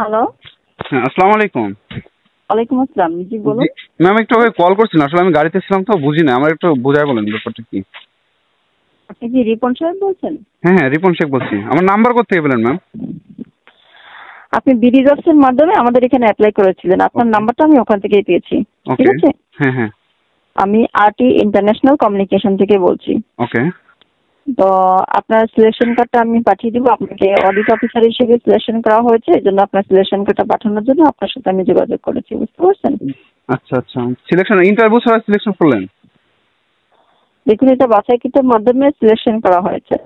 Hello. হ্যাঁ, আসসালামু আলাইকুম। ওয়ালাইকুম আসসালাম। জি বলুন। ম্যাম একটু আগে কল করছিলেন, আসলে আমি গাড়িতে ছিলাম তো বুঝি না, আমার একটু বুঝায় বলেন ব্যাপারটা কি। আপনি কি রিপন সাহেব বলছেন? হ্যাঁ হ্যাঁ, রিপন শেখ বলছি। আমার নাম্বার কোত্থেকে পেলেন ম্যাম? আপনি বিডি জবসের মাধ্যমে আমাদের এখানে অ্যাপ্লাই করেছিলেন, আপনার ওকে নাম্বারটা আমি ওখান থেকেই পেয়েছি। ঠিক ওকে। আছে, হ্যাঁ হ্যাঁ। আমি আরটি ইন্টারন্যাশনাল কমিউনিকেশন থেকে বলছি। ওকে তো আপনার সিলেকশন কার্ডটা আমি পাঠিয়ে দিব আপনাকে। অডিট অফিসার হিসেবে সিলেকশন করা হয়েছে, এই জন্য আপনার সিলেকশন কার্ডটা পাঠানোর জন্য আপনার সাথে আমি যোগাযোগ করেছি, বুঝতে পারছেন? আচ্ছা আচ্ছা, সিলেকশন ইন্টারভিউ ছাড়া সিলেকশন করলেন? দেখুন, এটা বাছাইকৃতের মাধ্যমে সিলেকশন করা হয়েছে,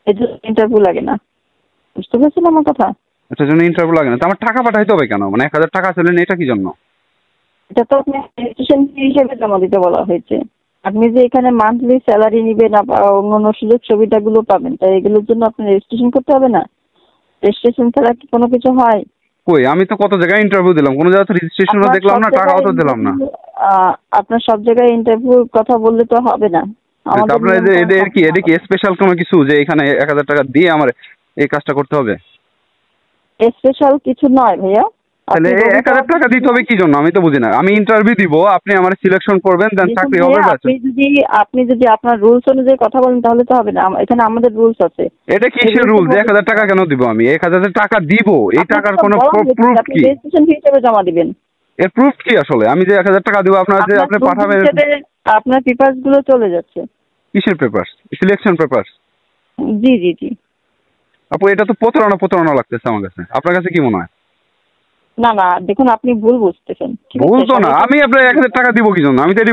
এই জন্য ইন্টারভিউ লাগে না। বুঝতে পারছেন আমার কথা? এটার জন্য ইন্টারভিউ লাগে না তো? আমার টাকা পাঠাইতে হবে কেন? মানে 1,000 টাকা ছিলেন, এটা কি জন্য? এটা তো আপনি রেজিস্ট্রেশন ফি হিসেবে জমা দিতে বলা হয়েছে। আপনি যে এখানে মান্থলি স্যালারি নিবেন, অন্যান্য সুযোগ সুবিধাগুলো পাবেন, তাই এগুলোর জন্য আপনার রেজিস্ট্রেশন করতে হবে না? রেজিস্ট্রেশন ছাড়া কি কোনো কিছু হয়? কই, আমি তো কত জায়গায় ইন্টারভিউ দিলাম, কোনো জায়গায় তো রেজিস্ট্রেশনও আপনার দেখলাম সব না, টাকাও জায়গায় তো দিলাম না। আপনার সব জায়গায় ইন্টারভিউর কথা বললে তো হবে না। আমাদের আপনার নিয়ম কানুন এদের কি, এটা কি স্পেশাল কোনো কিছু যে এখানে 1,000 টাকা দিয়ে আমার এই কাজটা করতে হবে? স্পেশাল কিছু নয় ভাইয়া। তাহলে আপনি 1,000 টাকা দিতে হবে কি জন্য? আমি তো বুঝি না। আমি ইন্টারভিউ দিব, আপনি আমার সিলেকশন করবেন, দেন দেখুন চাকরি হবে, ভাইয়া, ব্যাস। আপনি যদি আপনার রুলস অনুযায়ী কথা বলেন তাহলে তো হবে না। এখানে আমাদের রুলস আছে। এটা কিসের রুল যে 1,000 টাকা কেন দিব? আমি 1,000 টাকা দিব, এই আপনাকে টাকার তো কোনো বলা হয়েছে প্রুফ আপনি কি? রেজিস্ট্রেশন ফি হিসেবে জমা দিবেন। এর প্রুফ কি আসলে? আমি যে 1,000 টাকা দিব আপনার, যে আপনার আপনি প্রুফ পাঠাবেন। হিসেবে আপনার পেপারস গুলো চলে যাচ্ছে। কিসের পেপার? Selection paper? জি জি জি। আপু এটা তো প্রতারণা প্রতারণা লাগতেছে আমার কাছে। আপনার কাছে কি মনে হয়? না না, দেখুন আপনি ভুল বুঝতেছেন। ঠিক আছে, ভুল তো না, সবাইকে আমি আপনার 1,000 টাকা দিব কি জন্য? আমি তো এটি